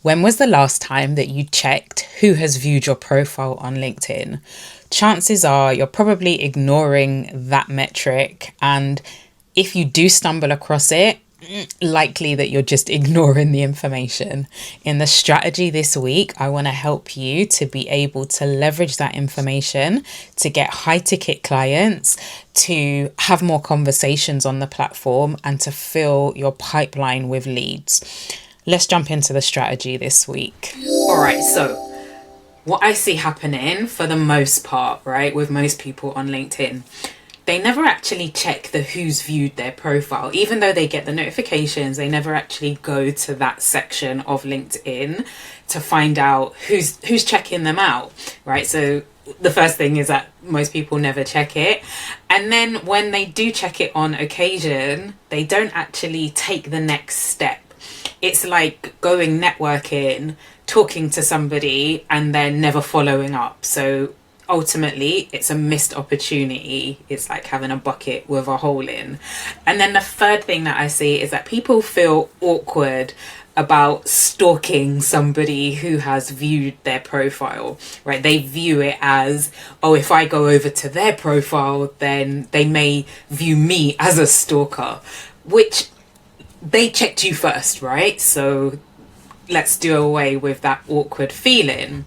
When was the last time that you checked who has viewed your profile on LinkedIn? Chances are you're probably ignoring that metric. And if you do stumble across it, likely that you're just ignoring the information. In the strategy this week, I want to help you to be able to leverage that information to get high ticket clients, to have more conversations on the platform, and to fill your pipeline with leads. Let's jump into the strategy this week. All right, so what I see happening for the most part, right, with most people on LinkedIn, they never actually check the who's viewed their profile. Even though they get the notifications, they never actually go to that section of LinkedIn to find out who's checking them out, right? So the first thing is that most people never check it. And then when they do check it on occasion, they don't actually take the next step. It's like going networking, talking to somebody, and then never following up. So ultimately, it's a missed opportunity. It's like having a bucket with a hole in. And then the third thing that I see is that people feel awkward about stalking somebody who has viewed their profile, right? They view it as, oh, if I go over to their profile, then they may view me as a stalker, which they checked you first, right? So let's do away with that awkward feeling.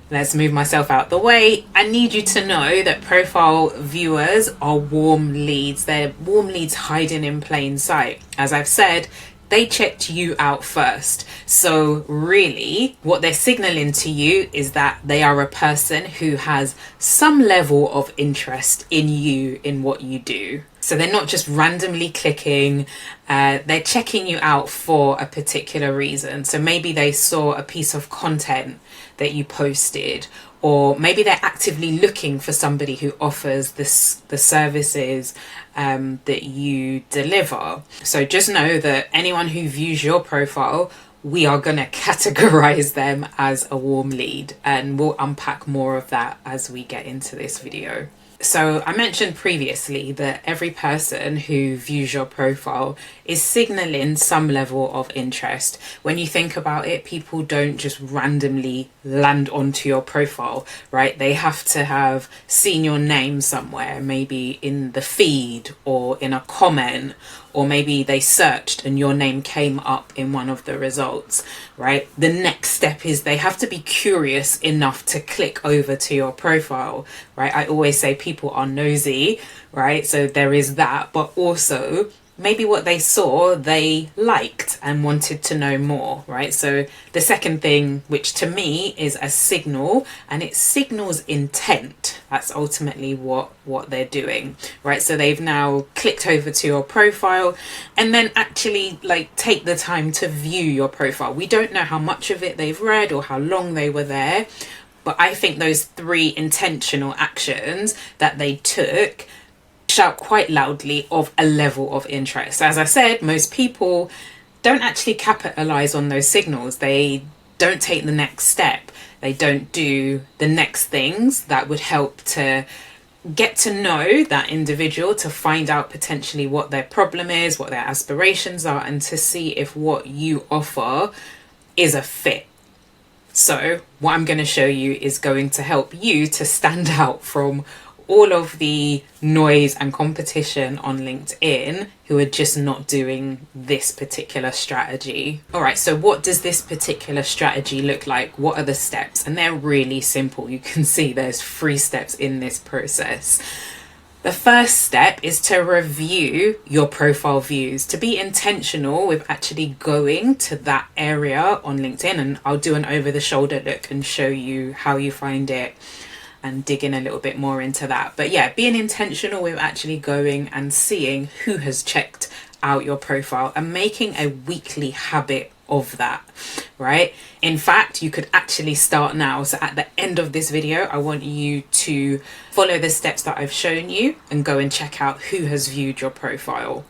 Let's move myself out the way. I need you to know that profile viewers are warm leads. They're warm leads hiding in plain sight. As I've said, they checked you out first. So really, what they're signaling to you is that they are a person who has some level of interest in you, in what you do. So they're not just randomly clicking, they're checking you out for a particular reason. So maybe they saw a piece of content that you posted, or maybe they're actively looking for somebody who offers the services that you deliver. So just know that anyone who views your profile, we are going to categorize them as a warm lead, and we'll unpack more of that as we get into this video. So I mentioned previously that every person who views your profile is signaling some level of interest. When you think about it, people don't just randomly land onto your profile, right? They have to have seen your name somewhere, maybe in the feed or in a comment, or maybe they searched and your name came up in one of the results, right? The next step is they have to be curious enough to click over to your profile, right? I always say people are nosy, right? So there is that, but also maybe what they saw, they liked and wanted to know more, right? So the second thing, which to me is a signal, and it signals intent. That's ultimately what they're doing, right? So they've now clicked over to your profile and then actually like take the time to view your profile. We don't know how much of it they've read or how long they were there, but I think those 3 intentional actions that they took shout quite loudly of a level of interest. As I said, most people don't actually capitalize on those signals. They don't take the next step. They don't do the next things that would help to get to know that individual, to find out potentially what their problem is, what their aspirations are, and to see if what you offer is a fit. So what I'm going to show you is going to help you to stand out from all of the noise and competition on LinkedIn who are just not doing this particular strategy. All right, so what does this particular strategy look like? What are the steps? And they're really simple. You can see there's 3 steps in this process. The first step is to review your profile views, to be intentional with actually going to that area on LinkedIn. And I'll do an over the shoulder look and show you how you find it and dig in a little bit more into that. But yeah, being intentional with actually going and seeing who has checked out your profile and making a weekly habit of that, right? In fact, you could actually start now. So at the end of this video, I want you to follow the steps that I've shown you and go and check out who has viewed your profile.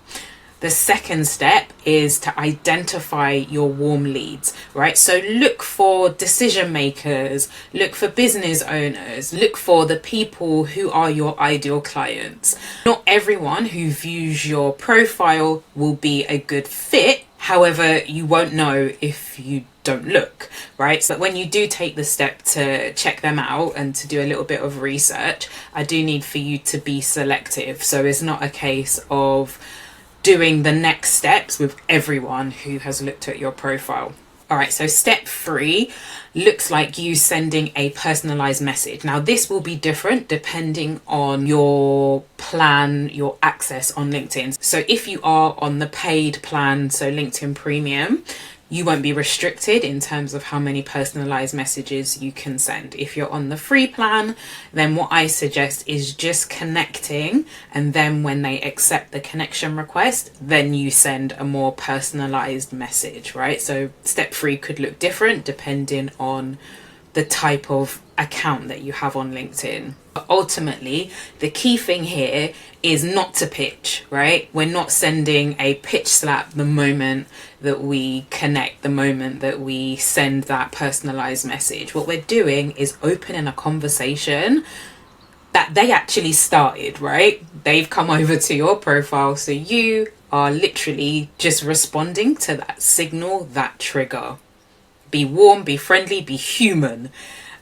The second step is to identify your warm leads, right? So look for decision makers, look for business owners, look for the people who are your ideal clients. Not everyone who views your profile will be a good fit. However, you won't know if you don't look, right? But when you do take the step to check them out and to do a little bit of research, I do need for you to be selective. So it's not a case of doing the next steps with everyone who has looked at your profile. All right, so step 3 looks like you sending a personalized message. Now, this will be different depending on your plan, your access on LinkedIn. So if you are on the paid plan, so LinkedIn Premium, you won't be restricted in terms of how many personalized messages you can send. If you're on the free plan, then what I suggest is just connecting, and then when they accept the connection request, then you send a more personalized message, right? So step 3 could look different depending on the type of account that you have on LinkedIn. But ultimately, the key thing here is not to pitch, right? We're not sending a pitch slap the moment that we connect, the moment that we send that personalized message. What we're doing is opening a conversation that they actually started, right? They've come over to your profile, so you are literally just responding to that signal, that trigger. Be warm, be friendly, be human.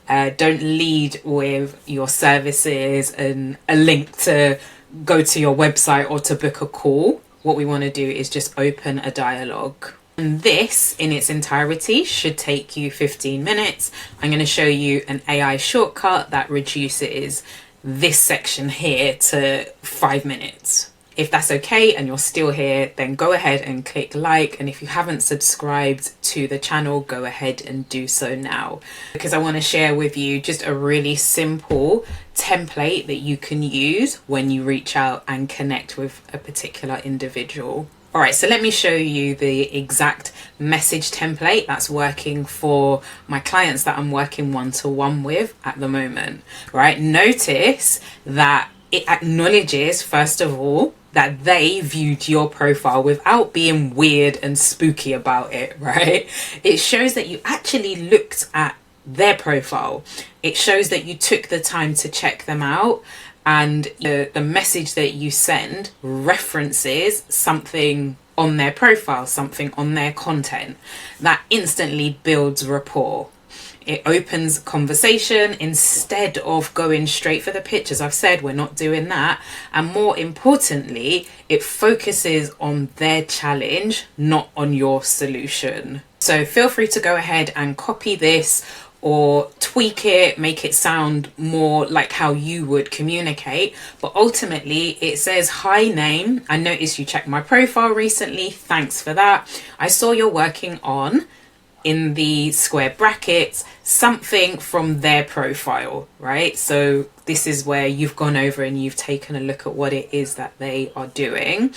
Don't lead with your services and a link to go to your website or to book a call. What we want to do is just open a dialogue. And this in its entirety should take you 15 minutes. I'm going to show you an AI shortcut that reduces this section here to 5 minutes. If that's okay and you're still here, then go ahead and click like. And if you haven't subscribed to the channel, go ahead and do so now, because I want to share with you just a really simple template that you can use when you reach out and connect with a particular individual. All right, so let me show you the exact message template that's working for my clients that I'm working one-to-one with at the moment, right? Notice that it acknowledges, first of all, that they viewed your profile without being weird and spooky about it, right? It shows that you actually looked at their profile. It shows that you took the time to check them out, and the message that you send references something on their profile, something on their content. That instantly builds rapport. It opens conversation instead of going straight for the pitch. As I've said, we're not doing that. And more importantly, it focuses on their challenge, not on your solution. So feel free to go ahead and copy this or tweak it, make it sound more like how you would communicate. But ultimately, it says, "Hi name, I noticed you checked my profile recently. Thanks for that. I saw you're working on," in the square brackets, something from their profile, right? So this is where you've gone over and you've taken a look at what it is that they are doing.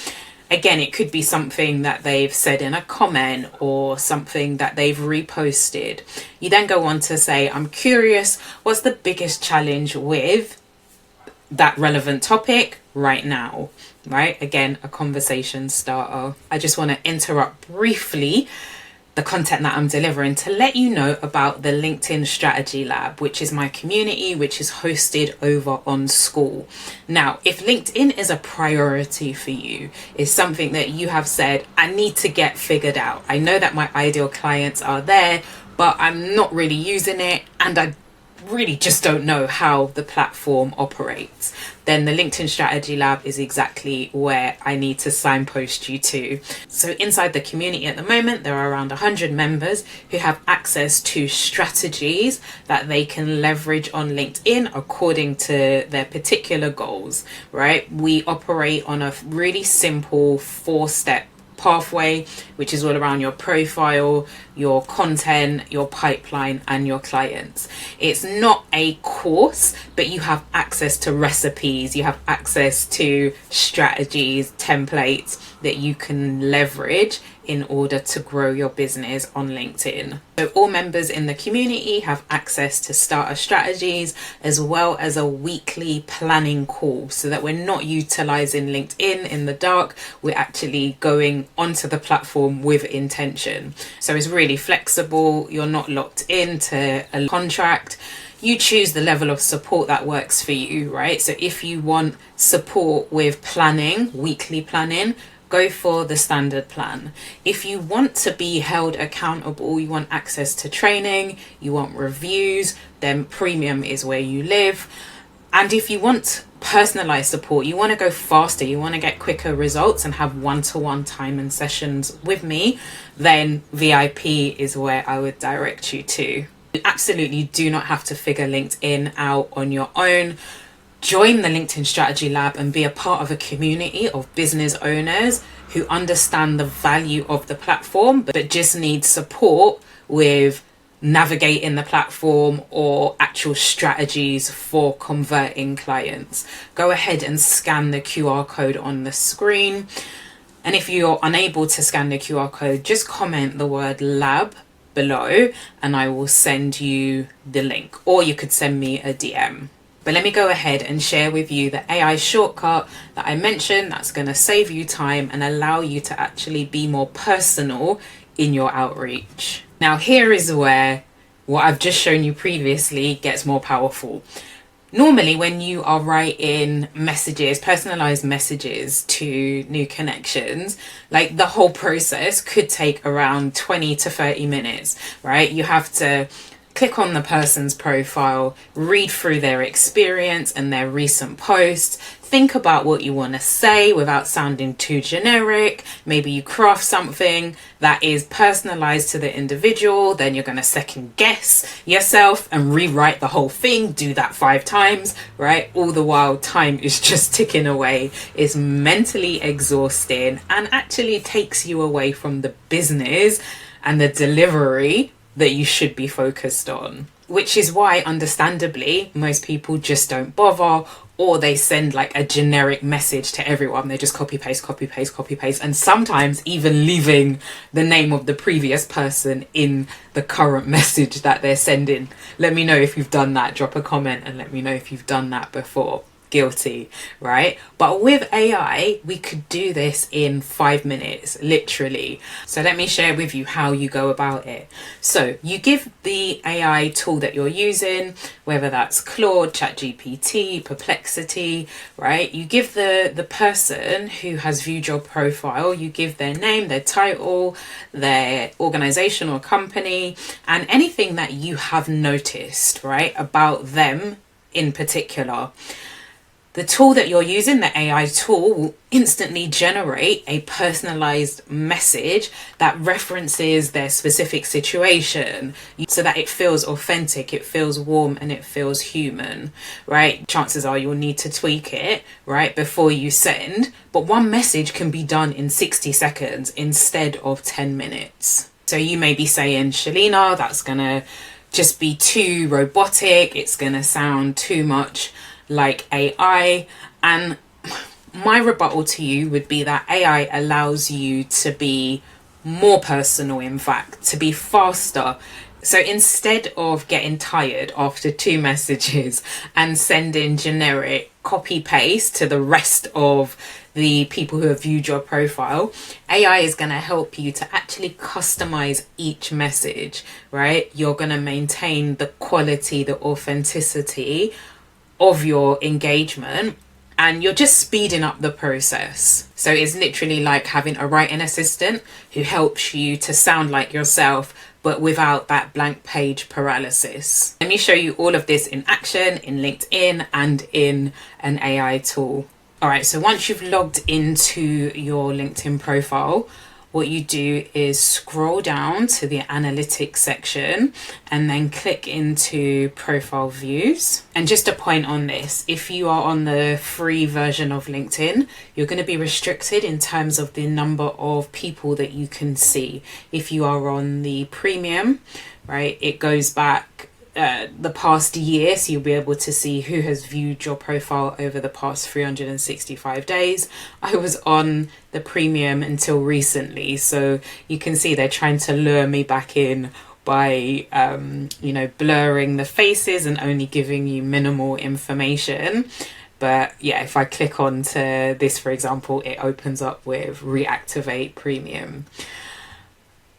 Again, it could be something that they've said in a comment or something that they've reposted. You then go on to say, "I'm curious, what's the biggest challenge with that relevant topic right now?" Right? Again, a conversation starter. I just want to interrupt briefly the content that I'm delivering to let you know about the LinkedIn Strategy Lab, which is my community, which is hosted over on School. Now, if LinkedIn is a priority for you, is something that you have said, "I need to get figured out. I know that my ideal clients are there, but I'm not really using it, and I really just don't know how the platform operates," then the LinkedIn Strategy Lab is exactly where I need to signpost you to. So inside the community at the moment, there are around 100 members who have access to strategies that they can leverage on LinkedIn according to their particular goals, right? We operate on a really simple 4-step pathway, which is all around your profile, your content, your pipeline, and your clients. It's not a course, but you have access to recipes, you have access to strategies, templates that you can leverage in order to grow your business on LinkedIn. So all members in the community have access to starter strategies as well as a weekly planning call, so that we're not utilizing LinkedIn in the dark. We're actually going onto the platform with intention. So it's really flexible. You're not locked into a contract. You choose the level of support that works for you, right? So if you want support with planning, weekly planning, go for the standard plan. If you want to be held accountable, you want access to training, you want reviews, then premium is where you live. And if you want personalized support, you want to go faster, you want to get quicker results and have one-to-one time and sessions with me, then VIP is where I would direct you to. You absolutely do not have to figure LinkedIn out on your own. Join the LinkedIn Strategy Lab and be a part of a community of business owners who understand the value of the platform, but just need support with navigating the platform or actual strategies for converting clients. Go ahead and scan the QR code on the screen. And if you're unable to scan the QR code, just comment the word lab below and I will send you the link, or you could send me a DM. But let me go ahead and share with you the AI shortcut that I mentioned that's going to save you time and allow you to actually be more personal in your outreach. Now, here is where what I've just shown you previously gets more powerful. Normally, when you are writing messages, personalized messages to new connections, like the whole process could take around 20 to 30 minutes, right? You have to click on the person's profile, read through their experience and their recent posts, think about what you want to say without sounding too generic. Maybe you craft something that is personalized to the individual, then you're going to second guess yourself and rewrite the whole thing, do that 5 times, right? All the while time is just ticking away. It's mentally exhausting and actually takes you away from the business and the delivery that you should be focused on, which is why understandably most people just don't bother, or they send like a generic message to everyone. They just copy paste, and sometimes even leaving the name of the previous person in the current message that they're sending. Let me know if you've done that. Drop a comment and let me know if you've done that before. Guilty, right? But with AI, we could do this in 5 minutes, literally. So let me share with you how you go about it. So you give the AI tool that you're using, whether that's Claude, ChatGPT, Perplexity, right? You give the person who has viewed your profile, you give their name, their title, their organization or company, and anything that you have noticed, right, about them in particular. The tool that you're using, the AI tool, will instantly generate a personalized message that references their specific situation so that it feels authentic, it feels warm, and it feels human, right? Chances are you'll need to tweak it, right, before you send, but one message can be done in 60 seconds instead of 10 minutes. So you may be saying, Shalina, that's gonna just be too robotic, it's gonna sound too much like AI. And my rebuttal to you would be that AI allows you to be more personal, in fact, to be faster. So instead of getting tired after 2 messages and sending generic copy paste to the rest of the people who have viewed your profile, AI is going to help you to actually customize each message, right? You're going to maintain the quality, the authenticity of your engagement, and you're just speeding up the process. So it's literally like having a writing assistant who helps you to sound like yourself, but without that blank page paralysis. Let me show you all of this in action in LinkedIn and in an AI tool. All right, so once you've logged into your LinkedIn profile, what you do is scroll down to the analytics section and then click into profile views. And just a point on this, if you are on the free version of LinkedIn, you're going to be restricted in terms of the number of people that you can see. If you are on the premium, right, it goes back the past year, so you'll be able to see who has viewed your profile over the past 365 days. I was on the premium until recently, so you can see they're trying to lure me back in by blurring the faces and only giving you minimal information. But yeah, if I click on to this, for example, it opens up with reactivate premium.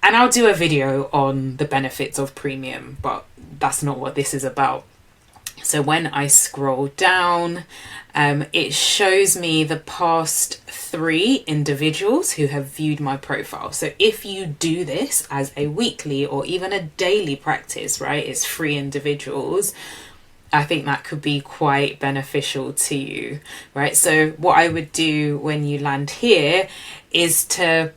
And I'll do a video on the benefits of premium, but that's not what this is about. So when I scroll down, it shows me the past 3 individuals who have viewed my profile. So if you do this as a weekly or even a daily practice, right, it's 3 individuals, I think that could be quite beneficial to you, right? So what I would do when you land here is to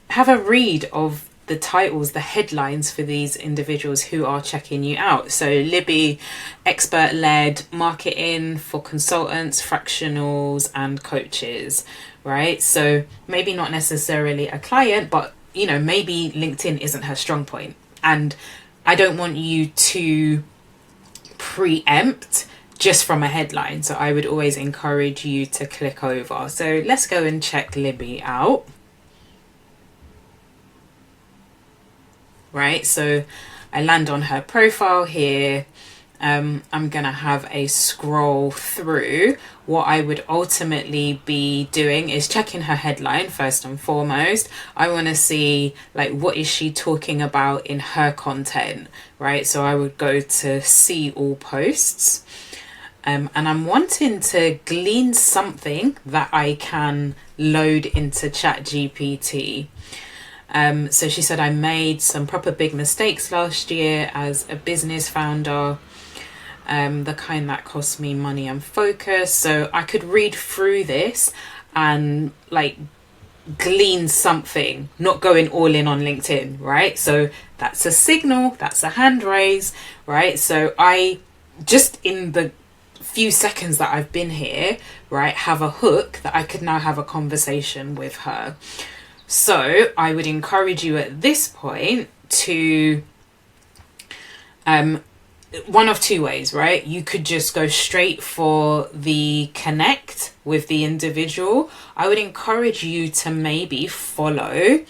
have a read of the titles, the headlines for these individuals who are checking you out. So Libby, expert-led marketing for consultants, fractionals, and coaches, right? So maybe not necessarily a client, but you know, maybe LinkedIn isn't her strong point. And I don't want you to preempt just from a headline. So I would always encourage you to click over. So let's go and check Libby out. Right, so I land on her profile here. I'm gonna have a scroll through. What I would ultimately be doing is checking her headline first and foremost. I want to see like what is she talking about in her content, right? So I would go to see all posts, and I'm wanting to glean something that I can load into ChatGPT. So she said, I made some proper big mistakes last year as a business founder, the kind that cost me money and focus. So I could read through this and like glean something, not going all in on LinkedIn, right? So that's a signal, that's a hand raise, right? So I just in the few seconds that I've been here, right, have a hook that I could now have a conversation with her. So I would encourage you at this point to one of 2 ways, right? You could just go straight for the connect with the individual. I would encourage you to maybe follow,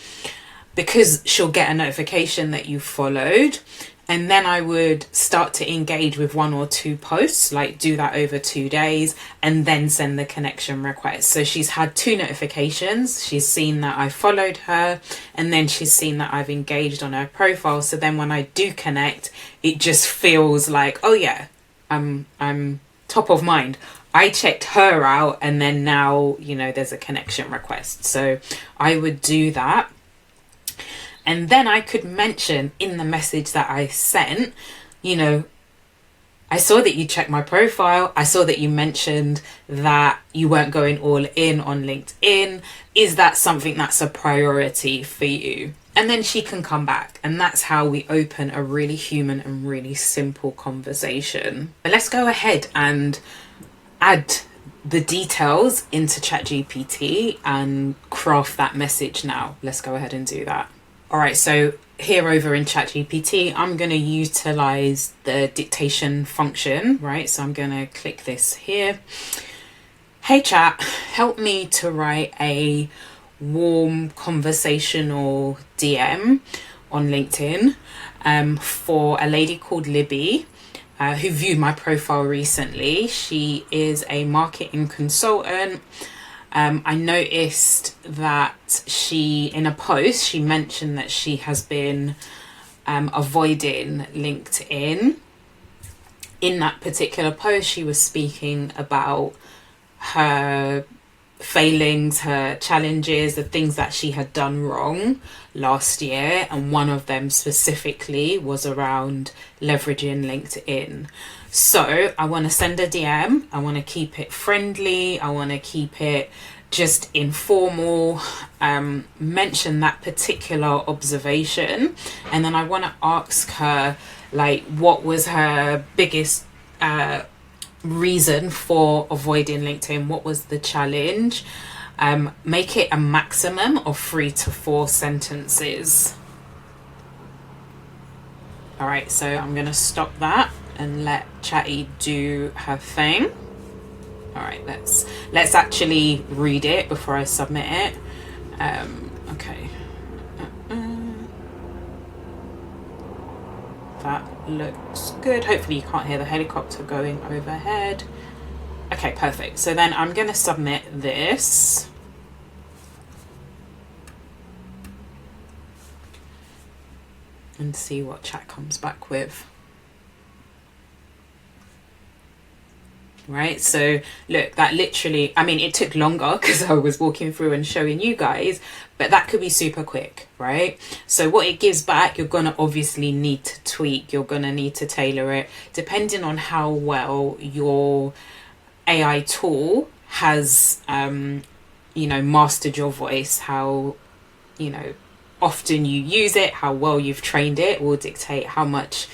because she'll get a notification that you followed. And then I would start to engage with 1 or 2 posts, like do that over 2 days and then send the connection request. So she's had 2 notifications. She's seen that I followed her, and then she's seen that I've engaged on her profile. So then when I do connect, it just feels like, oh yeah, I'm top of mind. I checked her out, and then now, you know, there's a connection request. So I would do that. And then I could mention in the message that I sent, you know, I saw that you checked my profile. I saw that you mentioned that you weren't going all in on LinkedIn. Is that something that's a priority for you? And then she can come back. And that's how we open a really human and really simple conversation. But let's go ahead and add the details into ChatGPT and craft that message now. Let's go ahead and do that. All right, so here over in ChatGPT, I'm going to utilize the dictation function, right? So I'm going to click this here. Hey chat, help me to write a warm conversational DM on LinkedIn for a lady called Libby, who viewed my profile recently. She is a marketing consultant. I noticed that she, in a post, she mentioned that she has been avoiding LinkedIn. In that particular post, she was speaking about her failings, her challenges, the things that she had done wrong last year. And one of them specifically was around leveraging LinkedIn. So I want to send a DM. I want to keep it friendly. I want to keep it just informal, mention that particular observation. And then I want to ask her, like, what was her biggest reason for avoiding LinkedIn? What was the challenge? Make it a maximum of 3 to 4 sentences. All right, so I'm going to stop that and let Chatty do her thing. All right, let's actually read it before I submit it. Okay. That looks good. Hopefully you can't hear the helicopter going overhead. Okay, perfect. So then I'm going to submit this. And see what chat comes back with. right? So look, that literally, I mean, it took longer because I was walking through and showing you guys, but that could be super quick, right? So what it gives back, you're going to obviously need to tweak, you're going to need to tailor it depending on how well your AI tool has, mastered your voice, how, often you use it, how well you've trained it will dictate how much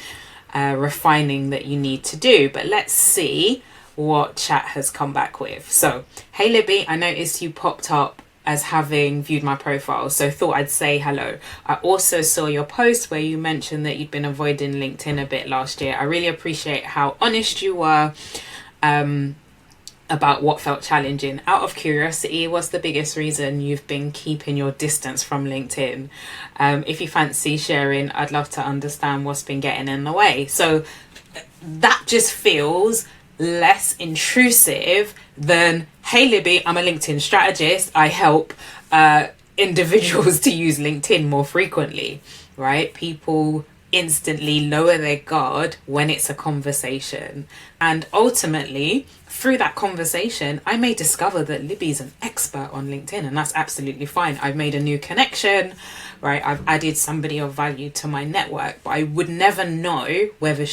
refining that you need to do. But let's see what chat has come back with. So, hey Libby, I noticed you popped up as having viewed my profile, so thought I'd say hello. I also saw your post where you mentioned that you'd been avoiding LinkedIn a bit last year. I really appreciate how honest you were about what felt challenging. Out of curiosity, what's the biggest reason you've been keeping your distance from LinkedIn? If you fancy sharing, I'd love to understand what's been getting in the way. So that just feels less intrusive than, hey Libby, I'm a LinkedIn strategist. I help individuals to use LinkedIn more frequently, right? People instantly lower their guard when it's a conversation. And ultimately, through that conversation, I may discover that Libby's an expert on LinkedIn, and that's absolutely fine. I've made a new connection, right? I've added somebody of value to my network, but I would never know whether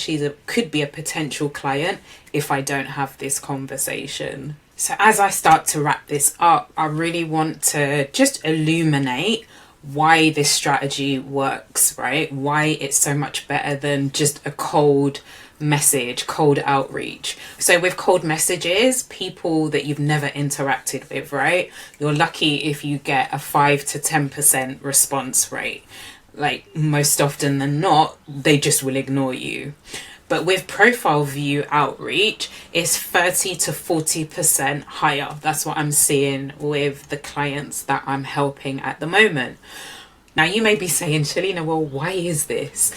could be a potential client if I don't have this conversation. So as I start to wrap this up, I really want to just illuminate why this strategy works, right? Why it's so much better than just a cold message, cold outreach. So with cold messages, people that you've never interacted with, right? You're lucky if you get a 5 to 10% response rate. Like most often than not, they just will ignore you. But with profile view outreach, it's 30 to 40% higher. That's what I'm seeing with the clients that I'm helping at the moment. Now, you may be saying, Shalina, well, why is this?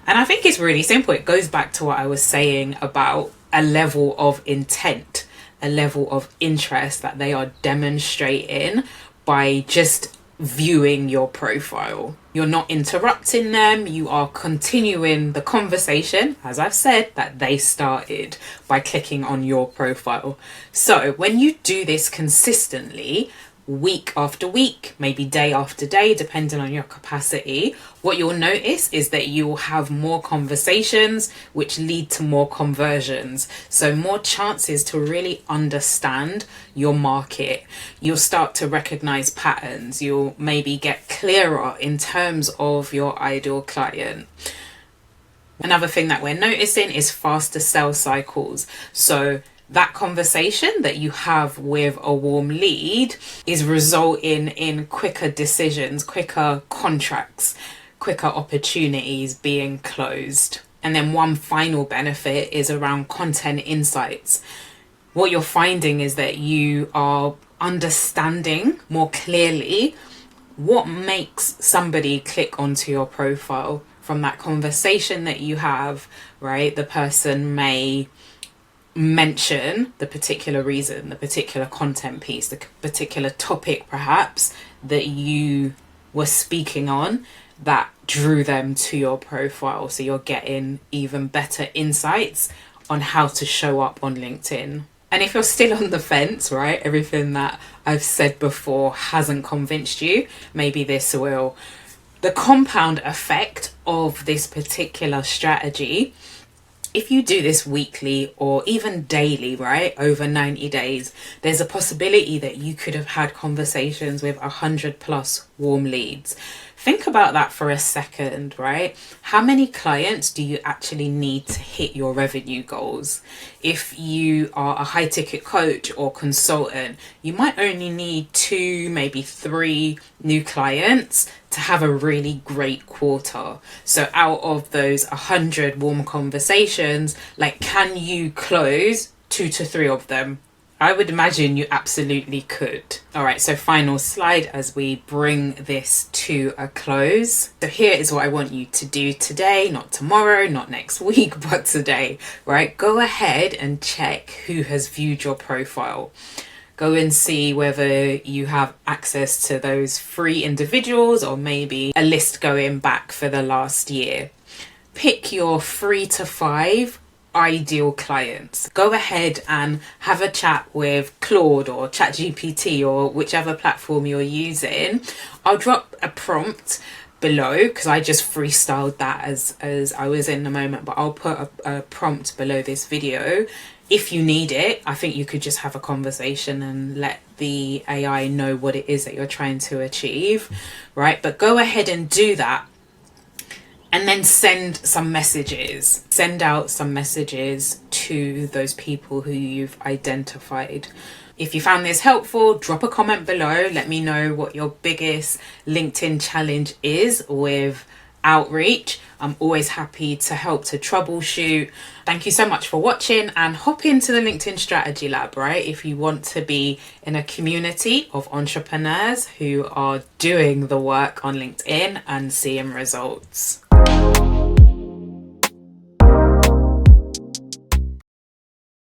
And I think it's really simple. It goes back to what I was saying about a level of intent, a level of interest that they are demonstrating by just viewing your profile. You're not interrupting them. You are continuing the conversation, as I've said, that they started by clicking on your profile. So when you do this consistently, week after week, maybe day after day, depending on your capacity, what you'll notice is that you will have more conversations which lead to more conversions. So more chances to really understand your market. You'll start to recognize patterns. You'll maybe get clearer in terms of your ideal client. Another thing that we're noticing is faster sales cycles. So that conversation that you have with a warm lead is resulting in quicker decisions, quicker contracts, quicker opportunities being closed. And then one final benefit is around content insights. What you're finding is that you are understanding more clearly what makes somebody click onto your profile from that conversation that you have, right? The person may mention the particular reason, the particular content piece, the particular topic perhaps that you were speaking on that drew them to your profile. So you're getting even better insights on how to show up on LinkedIn. And if you're still on the fence, right, everything that I've said before hasn't convinced you, maybe this will. The compound effect of this particular strategy, if you do this weekly or even daily, right, over 90 days, there's a possibility that you could have had conversations with 100 plus warm leads. Think about that for a second, right? How many clients do you actually need to hit your revenue goals? If you are a high ticket coach or consultant, you might only need 2, maybe 3 new clients to have a really great quarter. So out of those 100 warm conversations, like, can you close 2 to 3 of them? I would imagine you absolutely could. All right, so final slide as we bring this to a close. So here is what I want you to do today, not tomorrow, not next week, but today, right? Go ahead and check who has viewed your profile. Go and see whether you have access to those free individuals or maybe a list going back for the last year. Pick your 3 to 5 ideal clients. Go ahead and have a chat with Claude or ChatGPT or whichever platform you're using. I'll drop a prompt below because I just freestyled that as I was in the moment, but I'll put a prompt below this video. If you need it, I think you could just have a conversation and let the AI know what it is that you're trying to achieve, right? But go ahead and do that. And then send out some messages to those people who you've identified. If you found this helpful, drop a comment below. Let me know what your biggest LinkedIn challenge is with outreach. I'm always happy to help to troubleshoot. Thank you so much for watching, and hop into the LinkedIn Strategy Lab, right? If you want to be in a community of entrepreneurs who are doing the work on LinkedIn and seeing results.